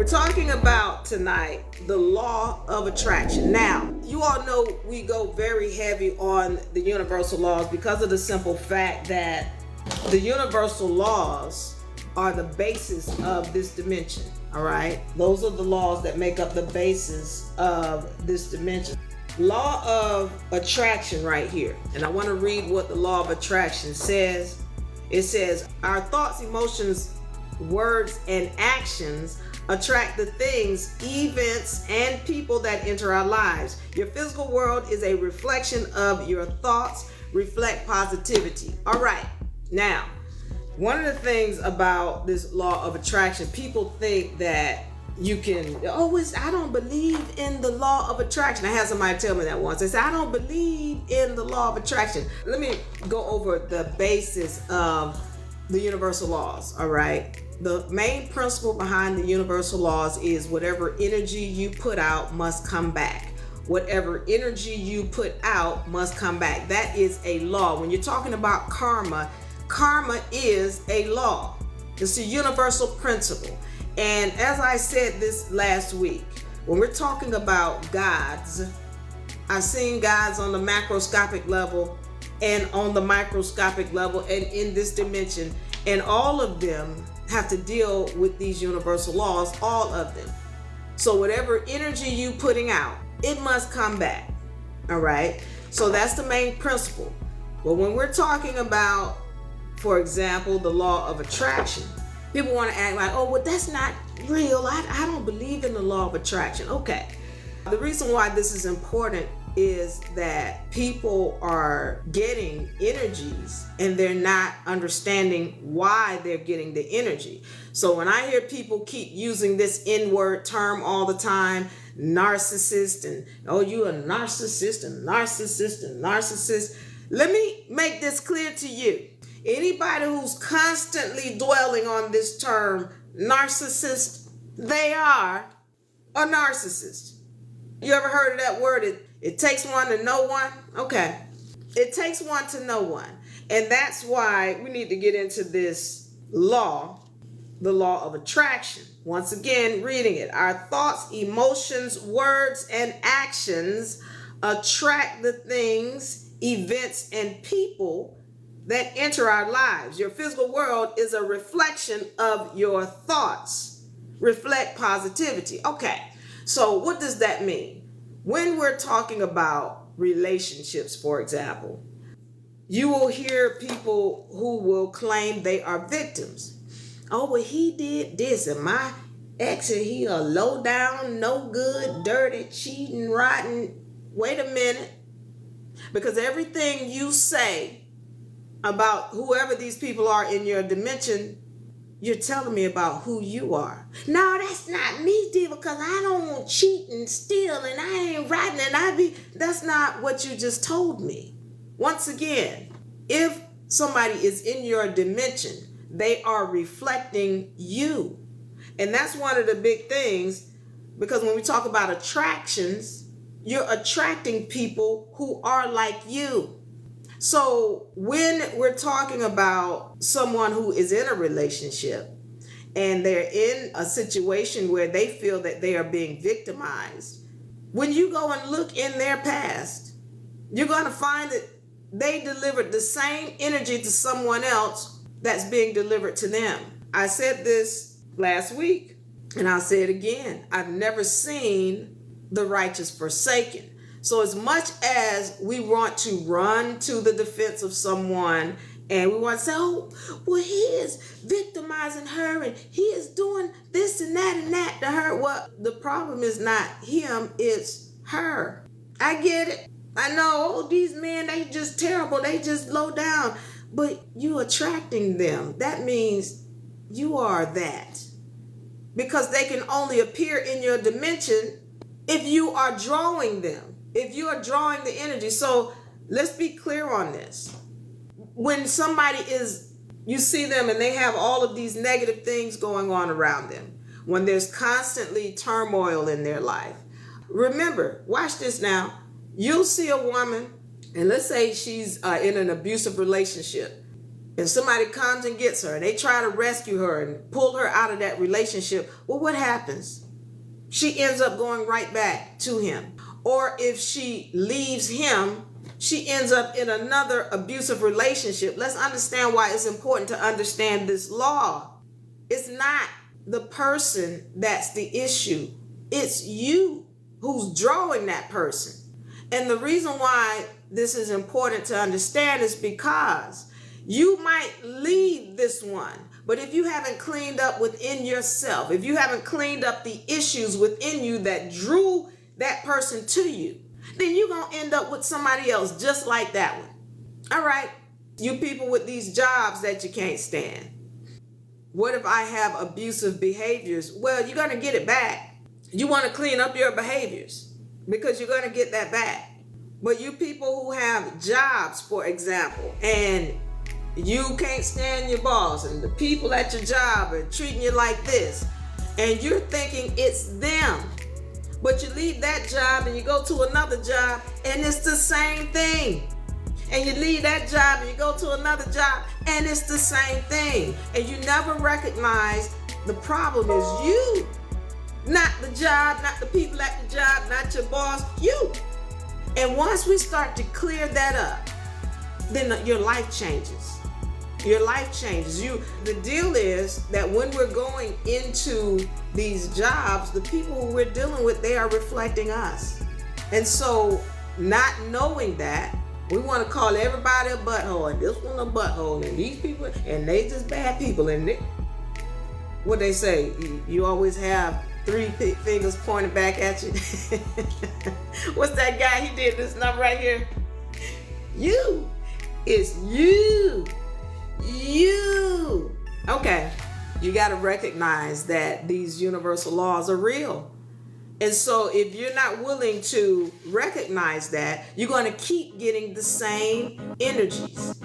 We're talking about tonight the law of attraction. Now, you all know we go very heavy on the universal laws because of the simple fact that the universal laws are the basis of this dimension. All right, those are the laws that make up the basis of this dimension. Law of attraction right here, and I want to read what the law of attraction says. It says our thoughts, emotions, words, and actions attract the things, events, and people that enter our lives. Your physical world is a reflection of your thoughts. Reflect positivity. All right, now, one of the things about this law of attraction, people think that you can, I don't believe in the law of attraction. I had somebody tell me that once. They said, I don't believe in the law of attraction. Let me go over the basis of the universal laws, all right? The main principle behind the universal laws is whatever energy you put out must come back. Whatever energy you put out must come back. That is a law. When you're talking about karma, karma is a law. It's a universal principle. And as I said this last week, when we're talking about gods, I've seen gods on the macroscopic level and on the microscopic level and in this dimension, and all of them have to deal with these universal laws, all of them. So whatever energy you putting out, it must come back. All right. So that's the main principle. But when we're talking about, for example, the law of attraction, people want to act like, that's not real. I don't believe in the law of attraction. Okay. The reason why this is important is that people are getting energies and they're not understanding why they're getting the energy. So when I hear people keep using this N-word term all the time, narcissist, and you a narcissist, and narcissist, and narcissist. Let me make this clear to you. Anybody who's constantly dwelling on this term narcissist, they are a narcissist. You ever heard of that word? It takes one to know one. Okay. It takes one to know one. And that's why we need to get into this law, the law of attraction. Once again, reading it. Our thoughts, emotions, words, and actions attract the things, events, and people that enter our lives. Your physical world is a reflection of your thoughts. Reflect positivity. Okay. So what does that mean? When we're talking about relationships, for example, you will hear people who will claim they are victims. He did this, and my ex, and he a low down, no good, dirty, cheating, rotten. Wait a minute. Because everything you say about whoever these people are in your dimension, you're telling me about who you are. No, that's not me, Diva, because I don't cheat and steal and I ain't rotten and that's not what you just told me. Once again, if somebody is in your dimension, they are reflecting you. And that's one of the big things, because when we talk about attractions, you're attracting people who are like you. So when we're talking about someone who is in a relationship and they're in a situation where they feel that they are being victimized, when you go and look in their past, you're going to find that they delivered the same energy to someone else that's being delivered to them. I said this last week and I'll say it again. I've never seen the righteous forsaken. So as much as we want to run to the defense of someone and we want to say, he is victimizing her and he is doing this and that to her. Well, the problem is not him, it's her. I get it. I know, these men, they just terrible. They just low down. But you attracting them. That means you are that. Because they can only appear in your dimension if you are drawing them. If you are drawing the energy. So let's be clear on this. When somebody you see them and they have all of these negative things going on around them, when there's constantly turmoil in their life, remember, watch this now. You'll see a woman, and let's say she's in an abusive relationship. and somebody comes and gets her, and they try to rescue her and pull her out of that relationship, well, what happens? She ends up going right back to him. Or if she leaves him, she ends up in another abusive relationship. Let's understand why it's important to understand this law. It's not the person that's the issue. It's you who's drawing that person. And the reason why this is important to understand is because you might leave this one, but if you haven't cleaned up within yourself, if you haven't cleaned up the issues within you that drew that person to you, then you're going to end up with somebody else just like that one. All right, you people with these jobs that you can't stand. What if I have abusive behaviors? Well, you're going to get it back. You want to clean up your behaviors because you're going to get that back. But you people who have jobs, for example, and you can't stand your boss and the people at your job are treating you like this, and you're thinking it's them, but you leave that job and you go to another job and it's the same thing. And you leave that job and you go to another job and it's the same thing. And you never recognize the problem is you, not the job, not the people at the job, not your boss, you. And once we start to clear that up, then your life changes. Your life changes. The deal is that when we're going into these jobs, the people who we're dealing with, they are reflecting us. And so not knowing that, we want to call everybody a butthole, and this one a butthole, and these people, and they just bad people. And what they say, you always have three fingers pointed back at you. What's that guy? He did this number right here. You. It's you. You. Okay. You got to recognize that these universal laws are real. And so if you're not willing to recognize that, you're going to keep getting the same energies.